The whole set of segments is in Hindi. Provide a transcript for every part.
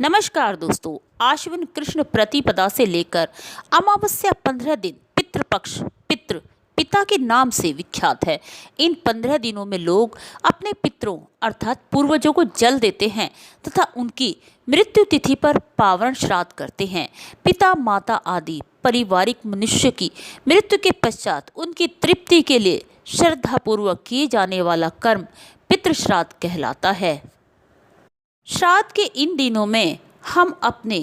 नमस्कार दोस्तों। आश्विन कृष्ण प्रतिपदा से लेकर अमावस्या 15 दिन पितृपक्ष पिता के नाम से विख्यात है। इन 15 दिनों में लोग अपने पितरों अर्थात पूर्वजों को जल देते हैं तथा उनकी मृत्यु तिथि पर पावन श्राद्ध करते हैं। पिता माता आदि पारिवारिक मनुष्य की मृत्यु के पश्चात उनकी तृप्ति के लिए श्रद्धापूर्वक किए जाने वाला कर्म पितृश्राद्ध कहलाता है। श्राद्ध के इन दिनों में हम अपने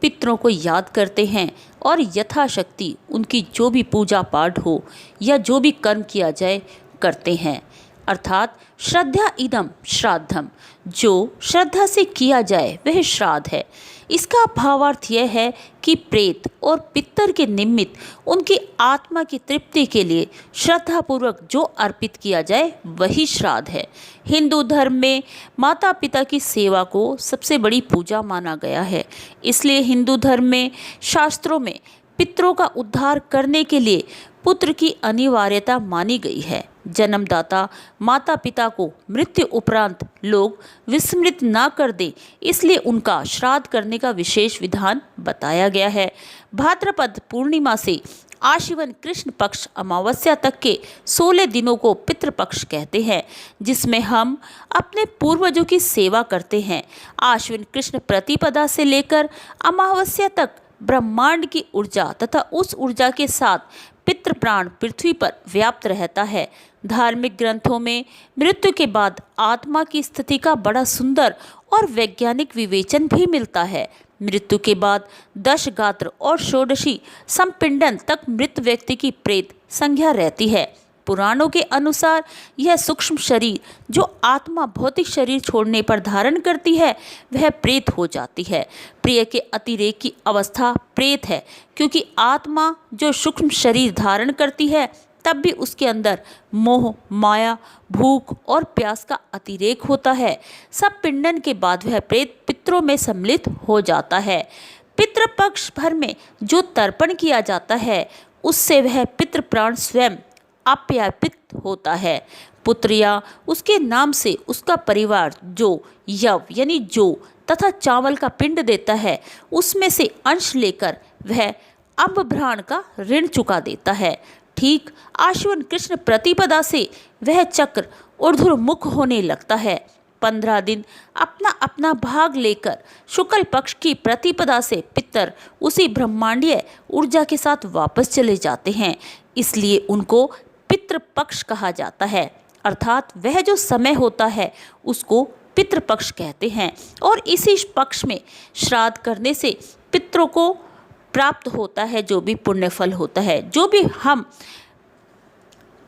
पितरों को याद करते हैं और यथाशक्ति उनकी जो भी पूजा पाठ हो या जो भी कर्म किया जाए करते हैं। अर्थात श्रद्धा इदम श्राद्धम, जो श्रद्धा से किया जाए वह श्राद्ध है। इसका भावार्थ यह है कि प्रेत और पितर के निमित्त उनकी आत्मा की तृप्ति के लिए श्रद्धापूर्वक जो अर्पित किया जाए वही श्राद्ध है। हिंदू धर्म में माता पिता की सेवा को सबसे बड़ी पूजा माना गया है। इसलिए हिंदू धर्म में शास्त्रों में पितरों का उद्धार करने के लिए पुत्र की अनिवार्यता मानी गई है। जन्मदाता माता पिता को मृत्यु उपरांत लोग विस्मृत ना कर दें, इसलिए उनका श्राद्ध करने का विशेष विधान बताया गया है। भाद्रपद पूर्णिमा से आश्विन कृष्ण पक्ष अमावस्या तक के 16 दिनों को पितृपक्ष कहते हैं, जिसमें हम अपने पूर्वजों की सेवा करते हैं। आश्विन कृष्ण प्रतिपदा से लेकर अमावस्या तक ब्रह्मांड की ऊर्जा तथा उस ऊर्जा के साथ पितृ प्राण पृथ्वी पर व्याप्त रहता है। धार्मिक ग्रंथों में मृत्यु के बाद आत्मा की स्थिति का बड़ा सुंदर और वैज्ञानिक विवेचन भी मिलता है। मृत्यु के बाद 10 गात्र और षोडशी संपिंडन तक मृत व्यक्ति की प्रेत संज्ञा रहती है। पुराणों के अनुसार यह सूक्ष्म शरीर जो आत्मा भौतिक शरीर छोड़ने पर धारण करती है वह प्रेत हो जाती है। प्रिय के अतिरेक की अवस्था प्रेत है, क्योंकि आत्मा जो सूक्ष्म शरीर धारण करती है तब भी उसके अंदर मोह माया भूख और प्यास का अतिरेक होता है। सब पिंडन के बाद वह प्रेत पितरों में सम्मिलित हो जाता है। पितृपक्ष भर में जो तर्पण किया जाता है उससे वह पितृ प्राण स्वयं आप्यायित होता है। पुत्र या उसके नाम से उसका परिवार जो यव यानी जो तथा चावल का पिंड देता है उसमें से अंश लेकर वह अम्बभ्राण का ऋण चुका देता है। ठीक आश्विन कृष्ण प्रतिपदा से वह चक्र ऊर्ध्वमुख होने लगता है। 15 दिन अपना अपना भाग लेकर शुक्ल पक्ष की प्रतिपदा से पितर उसी ब्रह्मांडीय ऊर्जा के साथ वापस चले जाते हैं, इसलिए उनको पितृपक्ष कहा जाता है। अर्थात वह जो समय होता है उसको पितृपक्ष कहते हैं। और इसी पक्ष में श्राद्ध करने से पितरों को प्राप्त होता है जो भी पुण्य फल होता है। जो भी हम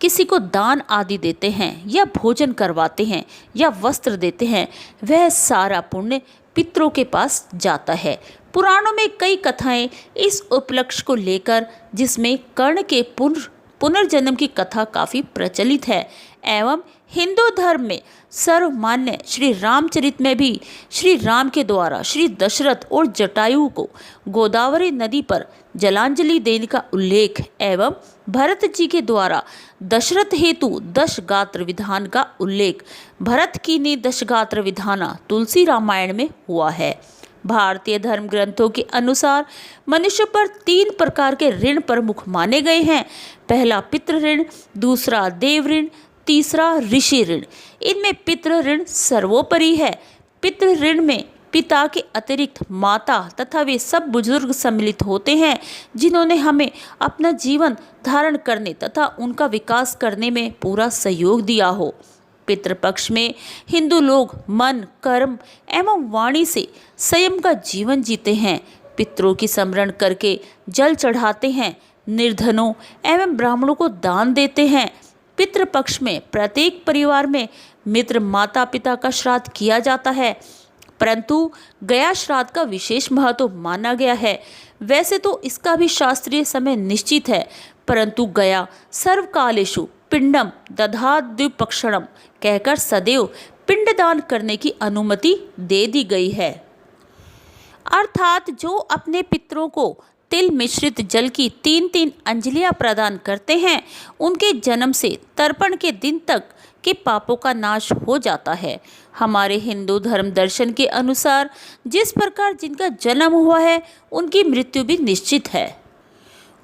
किसी को दान आदि देते हैं या भोजन करवाते हैं या वस्त्र देते हैं वह सारा पुण्य पितरों के पास जाता है। पुराणों में कई कथाएं इस उपलक्ष्य को लेकर, जिसमें कर्ण के पुनर्जन्म की कथा काफ़ी प्रचलित है। एवं हिंदू धर्म में सर्वमान्य श्री रामचरित में भी श्री राम के द्वारा श्री दशरथ और जटायु को गोदावरी नदी पर जलांजलि देने का उल्लेख एवं भरत जी के द्वारा दशरथ हेतु 10 गात्र विधान का उल्लेख भरत की ने 10 गात्र विधाना तुलसी रामायण में हुआ है। भारतीय धर्म ग्रंथों के अनुसार मनुष्य पर 3 प्रकार के ऋण प्रमुख माने गए हैं। पहला पितृ ऋण, दूसरा देव ऋण, तीसरा ऋषि ऋण। इनमें पितृ ऋण सर्वोपरि है। पितृ ऋण में पिता के अतिरिक्त माता तथा वे सब बुजुर्ग सम्मिलित होते हैं जिन्होंने हमें अपना जीवन धारण करने तथा उनका विकास करने में पूरा सहयोग दिया हो। पितृपक्ष में हिंदू लोग मन कर्म एवं वाणी से संयम का जीवन जीते हैं। पितरों की स्मरण करके जल चढ़ाते हैं, निर्धनों एवं ब्राह्मणों को दान देते हैं। पितृपक्ष में प्रत्येक परिवार में मित्र माता पिता का श्राद्ध किया जाता है, परंतु गया श्राद्ध का विशेष महत्व माना गया है। वैसे तो इसका भी शास्त्रीय समय निश्चित है, परंतु गया सर्वकालेषु पिंडम दधात द्विपक्षणम कहकर सदैव पिंडदान करने की अनुमति दे दी गई है। अर्थात जो अपने पितरों को तिल मिश्रित जल की 3-3 अंजलियां प्रदान करते हैं उनके जन्म से तर्पण के दिन तक के पापों का नाश हो जाता है। हमारे हिंदू धर्म दर्शन के अनुसार जिस प्रकार जिनका जन्म हुआ है उनकी मृत्यु भी निश्चित है,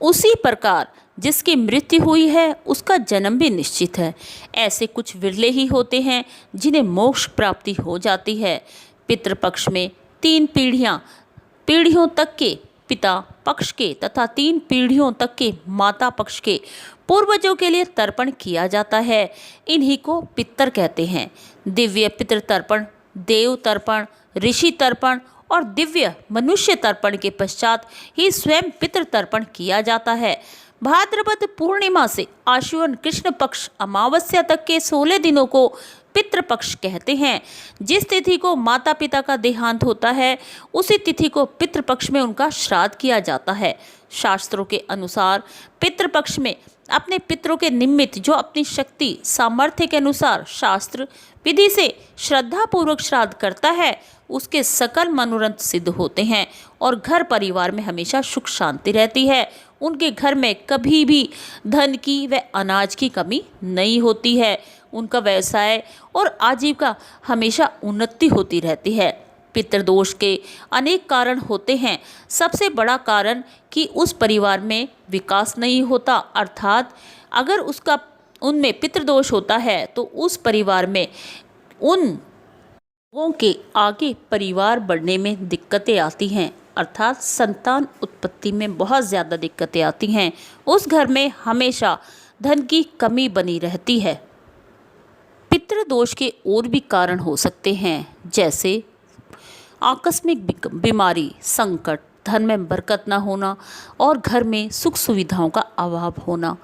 उसी प्रकार जिसकी मृत्यु हुई है उसका जन्म भी निश्चित है। ऐसे कुछ विरले ही होते हैं जिन्हें मोक्ष प्राप्ति हो जाती है। पितृपक्ष में 3 पीढ़ियों तक के पिता पक्ष के तथा 3 पीढ़ियों तक के माता पक्ष के पूर्वजों के लिए तर्पण किया जाता है। इन्हीं को पितर कहते हैं। दिव्य पितृ तर्पण, देव तर्पण, ऋषि तर्पण और दिव्य मनुष्य तर्पण के पश्चात ही स्वयं पितृ तर्पण किया जाता है। भाद्रपद पूर्णिमा से आश्विन कृष्ण पक्ष अमावस्या तक के 16 दिनों को पितृपक्ष कहते हैं। जिस तिथि को माता पिता का देहांत होता है उसी तिथि को पितृपक्ष में उनका श्राद्ध किया जाता है। शास्त्रों के अनुसार पितृपक्ष में अपने पितरों के निमित्त जो अपनी शक्ति सामर्थ्य के अनुसार शास्त्र विधि से श्रद्धा पूर्वक श्राद्ध करता है उसके सकल मनोरथ सिद्ध होते हैं और घर परिवार में हमेशा सुख शांति रहती है। उनके घर में कभी भी धन की व अनाज की कमी नहीं होती है। उनका व्यवसाय और आजीविका हमेशा उन्नति होती रहती है। पितृदोष के अनेक कारण होते हैं। सबसे बड़ा कारण कि उस परिवार में विकास नहीं होता, अर्थात अगर उनमें पितृदोष होता है तो उस परिवार में उन लोगों के आगे परिवार बढ़ने में दिक्कतें आती हैं, अर्थात संतान उत्पत्ति में बहुत ज़्यादा दिक्कतें आती हैं। उस घर में हमेशा धन की कमी बनी रहती है। पितृदोष के और भी कारण हो सकते हैं, जैसे आकस्मिक बीमारी, संकट, धन में बरकत न होना और घर में सुख सुविधाओं का अभाव होना।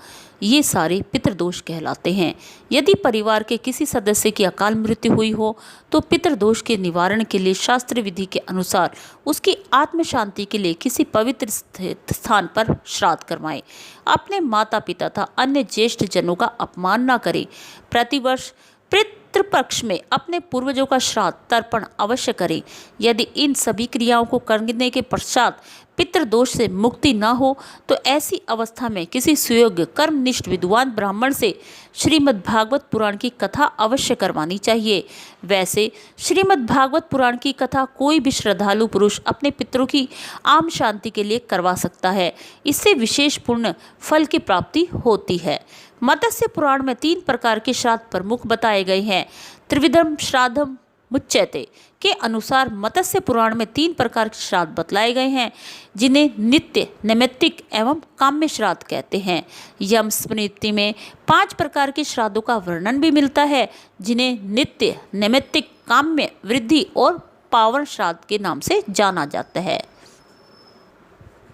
ये सारे पितृदोष कहलाते हैं। यदि परिवार के किसी सदस्य की अकाल मृत्यु हुई हो तो पितृदोष के निवारण के लिए शास्त्र विधि के अनुसार उसकी आत्म शांति के लिए किसी पवित्र स्थान पर श्राद्ध करवाएं। अपने माता पिता तथा अन्य ज्येष्ठ जनों का अपमान न करें। प्रतिवर्ष पितृपक्ष में अपने पूर्वजों का श्राद्ध तर्पण अवश्य करें। यदि इन सभी क्रियाओं को करने के पश्चात पितृदोष से मुक्ति न हो तो ऐसी अवस्था में किसी सुयोग्य कर्मनिष्ठ विद्वान ब्राह्मण से श्रीमद् भागवत पुराण की कथा अवश्य करवानी चाहिए। वैसे श्रीमद् भागवत पुराण की कथा कोई भी श्रद्धालु पुरुष अपने पितरों की आम शांति के लिए करवा सकता है। इससे विशेष पुण्य फल की प्राप्ति होती है। मत्स्य पुराण में 3 प्रकार के श्राद्ध प्रमुख बताए गए हैं। त्रिविधम श्राद्धम मुच्यते के अनुसार मत्स्य पुराण में 3 प्रकार के श्राद्ध बतलाए गए हैं, जिन्हें नित्य, नैमित्तिक एवं काम्य श्राद्ध कहते हैं। यम स्मृति में 5 प्रकार के श्राद्धों का वर्णन भी मिलता है, जिन्हें नित्य, नैमित्तिक, काम्य, वृद्धि और पावन श्राद्ध के नाम से जाना जाता है।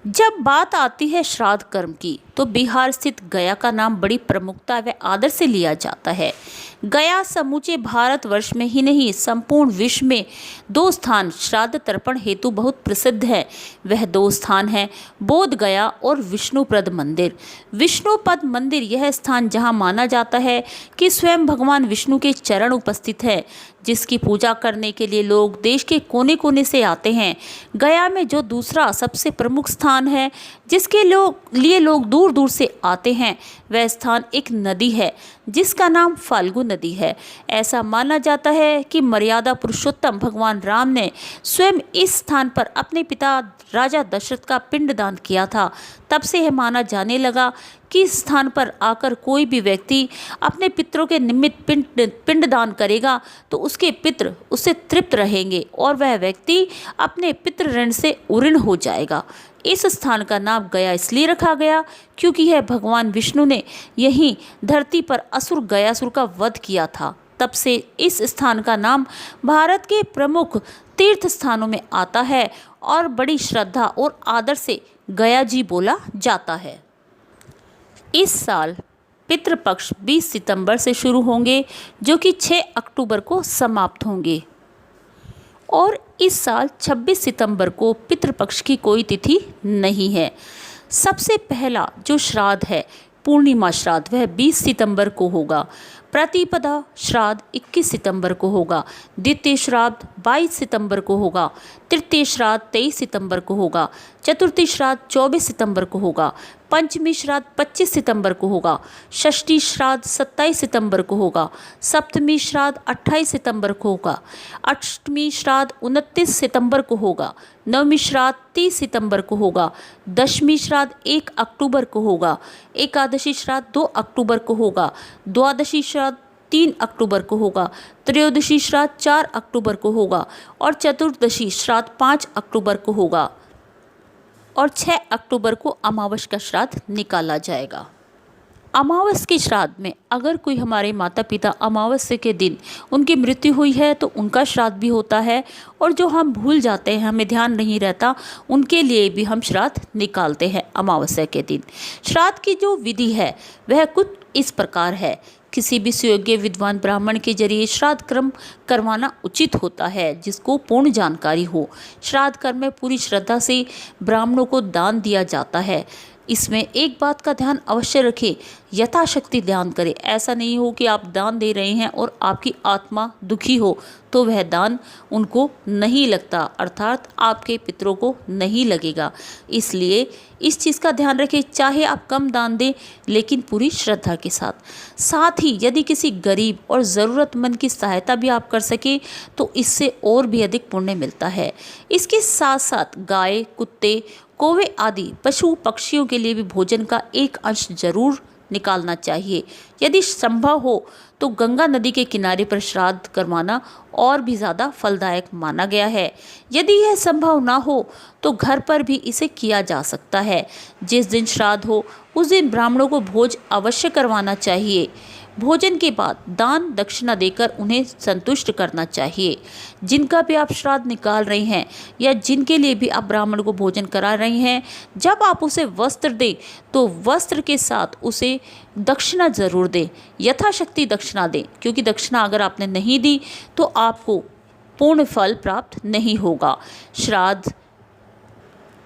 जब बात आती है श्राद्ध कर्म की तो बिहार स्थित गया का नाम बड़ी प्रमुखता व आदर से लिया जाता है। गया समूचे भारतवर्ष में ही नहीं संपूर्ण विश्व में 2 स्थान श्राद्ध तर्पण हेतु बहुत प्रसिद्ध है। वह 2 स्थान हैं बोध गया और विष्णुपद मंदिर। विष्णुपद मंदिर यह स्थान जहाँ माना जाता है कि स्वयं भगवान विष्णु के चरण उपस्थित है, जिसकी पूजा करने के लिए लोग देश के कोने कोने से आते हैं। गया में जो दूसरा सबसे प्रमुख स्थान है जिसके लिए लोग दूर दूर से आते हैं, वह स्थान एक नदी है जिसका नाम फाल्गु नदी है। ऐसा माना जाता है कि मर्यादा पुरुषोत्तम भगवान राम ने स्वयं इस स्थान पर अपने पिता राजा दशरथ का पिंडदान किया था। तब से यह माना जाने लगा कि इस स्थान पर आकर कोई भी व्यक्ति अपने पितरों के निमित्त पिंडदान करेगा तो उसके पितृ उससे तृप्त रहेंगे और वह व्यक्ति अपने पितृ ऋण से उऋण हो जाएगा। इस स्थान का नाम गया इसलिए रखा गया क्योंकि यह भगवान विष्णु ने यहीं धरती पर असुर गयासुर का वध किया था। तब से इस स्थान का नाम भारत के प्रमुख तीर्थ स्थानों में आता है और बड़ी श्रद्धा और आदर से गया जी बोला जाता है। इस साल पितृपक्ष 20 सितंबर से शुरू होंगे जो कि 6 अक्टूबर को समाप्त होंगे और इस साल 26 सितंबर को पितृपक्ष की कोई तिथि नहीं है। सबसे पहला जो श्राद्ध है पूर्णिमा श्राद्ध वह 20 सितंबर को होगा। प्रतिपदा श्राद्ध 21 सितंबर को होगा। द्वितीय श्राद्ध 22 सितंबर को होगा। तृतीय श्राद्ध 23 सितंबर को होगा। चतुर्थी श्राद्ध 24 सितंबर को होगा। पंचमी श्राद्ध 25 सितंबर को होगा, षष्ठी श्राद्ध 27 सितंबर को होगा, सप्तमी श्राद्ध 28 सितंबर को होगा, अष्टमी श्राद्ध 29 सितंबर को होगा, नवमी श्राद्ध 30 सितंबर को होगा, दशमी श्राद्ध 1 अक्टूबर को होगा, एकादशी श्राद्ध 2 अक्टूबर को होगा, द्वादशी श्राद्ध 3 अक्टूबर को होगा, त्रयोदशी श्राद्ध 4 अक्टूबर को होगा और चतुर्दशी श्राद्ध 5 अक्टूबर को होगा और 6 अक्टूबर को अमावस का श्राद्ध निकाला जाएगा। अमावस के श्राद्ध में अगर कोई हमारे माता पिता अमावस्या के दिन उनकी मृत्यु हुई है तो उनका श्राद्ध भी होता है, और जो हम भूल जाते हैं, हमें ध्यान नहीं रहता, उनके लिए भी हम श्राद्ध निकालते हैं अमावस्या के दिन। श्राद्ध की जो विधि है वह कुछ इस प्रकार है। किसी भी सुयोग्य विद्वान ब्राह्मण के जरिए श्राद्ध कर्म करवाना उचित होता है जिसको पूर्ण जानकारी हो। श्राद्ध कर्म में पूरी श्रद्धा से ब्राह्मणों को दान दिया जाता है। इसमें एक बात का ध्यान अवश्य रखें, यथाशक्ति दान करें। ऐसा नहीं हो कि आप दान दे रहे हैं और आपकी आत्मा दुखी हो तो वह दान उनको नहीं लगता, अर्थात आपके पितरों को नहीं लगेगा। इसलिए इस चीज़ का ध्यान रखें, चाहे आप कम दान दें लेकिन पूरी श्रद्धा के साथ। साथ ही यदि किसी गरीब और ज़रूरतमंद की सहायता भी आप कर सके तो इससे और भी अधिक पुण्य मिलता है। इसके साथ साथ गाय, कुत्ते, कौवे आदि पशु पक्षियों के लिए भी भोजन का एक अंश जरूर निकालना चाहिए। यदि संभव हो तो गंगा नदी के किनारे पर श्राद्ध करवाना और भी ज़्यादा फलदायक माना गया है। यदि यह संभव ना हो तो घर पर भी इसे किया जा सकता है। जिस दिन श्राद्ध हो उस दिन ब्राह्मणों को भोज अवश्य करवाना चाहिए। भोजन के बाद दान दक्षिणा देकर उन्हें संतुष्ट करना चाहिए। जिनका भी आप श्राद्ध निकाल रहे हैं या जिनके लिए भी आप ब्राह्मण को भोजन करा रहे हैं, जब आप उसे वस्त्र दें तो वस्त्र के साथ उसे दक्षिणा ज़रूर दें, यथाशक्ति दक्षिणा दें, क्योंकि दक्षिणा अगर आपने नहीं दी तो आपको पूर्ण फल प्राप्त नहीं होगा। श्राद्ध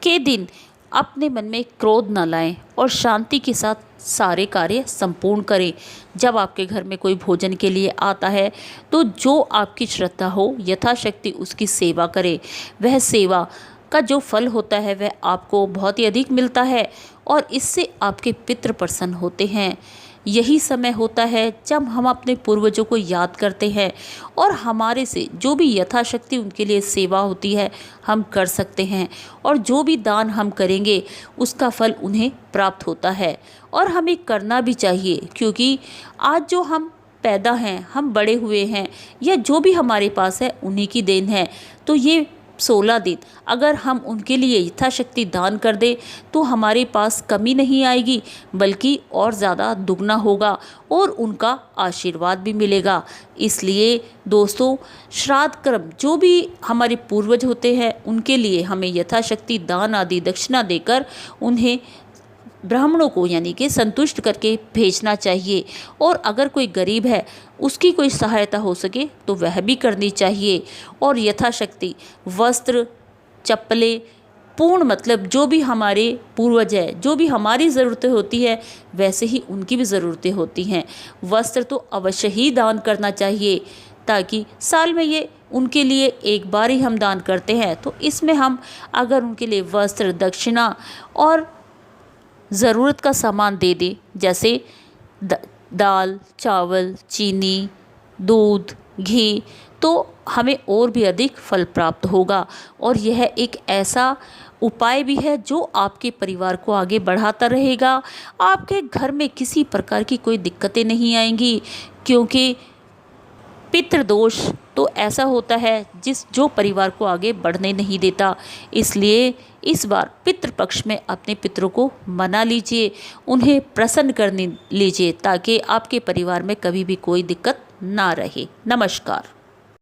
के दिन अपने मन में क्रोध न लाएं और शांति के साथ सारे कार्य संपूर्ण करें। जब आपके घर में कोई भोजन के लिए आता है तो जो आपकी श्रद्धा हो यथाशक्ति उसकी सेवा करें। वह सेवा का जो फल होता है वह आपको बहुत ही अधिक मिलता है और इससे आपके पितृ प्रसन्न होते हैं। यही समय होता है जब हम अपने पूर्वजों को याद करते हैं और हमारे से जो भी यथाशक्ति उनके लिए सेवा होती है हम कर सकते हैं, और जो भी दान हम करेंगे उसका फल उन्हें प्राप्त होता है और हमें करना भी चाहिए। क्योंकि आज जो हम पैदा हैं, हम बड़े हुए हैं, या जो भी हमारे पास है उन्हीं की देन है। तो ये 16 दिन अगर हम उनके लिए यथाशक्ति दान कर दें तो हमारे पास कमी नहीं आएगी बल्कि और ज़्यादा दुगना होगा और उनका आशीर्वाद भी मिलेगा। इसलिए दोस्तों, श्राद्ध कर्म जो भी हमारे पूर्वज होते हैं उनके लिए हमें यथाशक्ति दान आदि दक्षिणा देकर उन्हें ब्राह्मणों को यानी कि संतुष्ट करके भेजना चाहिए। और अगर कोई गरीब है उसकी कोई सहायता हो सके तो वह भी करनी चाहिए। और यथाशक्ति वस्त्र, चप्पलें, पूर्ण मतलब जो भी हमारे पूर्वज है, जो भी हमारी ज़रूरतें होती है वैसे ही उनकी भी ज़रूरतें होती हैं। वस्त्र तो अवश्य ही दान करना चाहिए, ताकि साल में ये उनके लिए एक बार ही हम दान करते हैं तो इसमें हम अगर उनके लिए वस्त्र, दक्षिणा और ज़रूरत का सामान दे दें, जैसे दाल, चावल, चीनी, दूध, घी, तो हमें और भी अधिक फल प्राप्त होगा। और यह एक ऐसा उपाय भी है जो आपके परिवार को आगे बढ़ाता रहेगा। आपके घर में किसी प्रकार की कोई दिक्कतें नहीं आएंगी, क्योंकि पितृदोष तो ऐसा होता है जो परिवार को आगे बढ़ने नहीं देता। इसलिए इस बार पितृपक्ष में अपने पितरों को मना लीजिए, उन्हें प्रसन्न करने लीजिए, ताकि आपके परिवार में कभी भी कोई दिक्कत ना रहे। नमस्कार।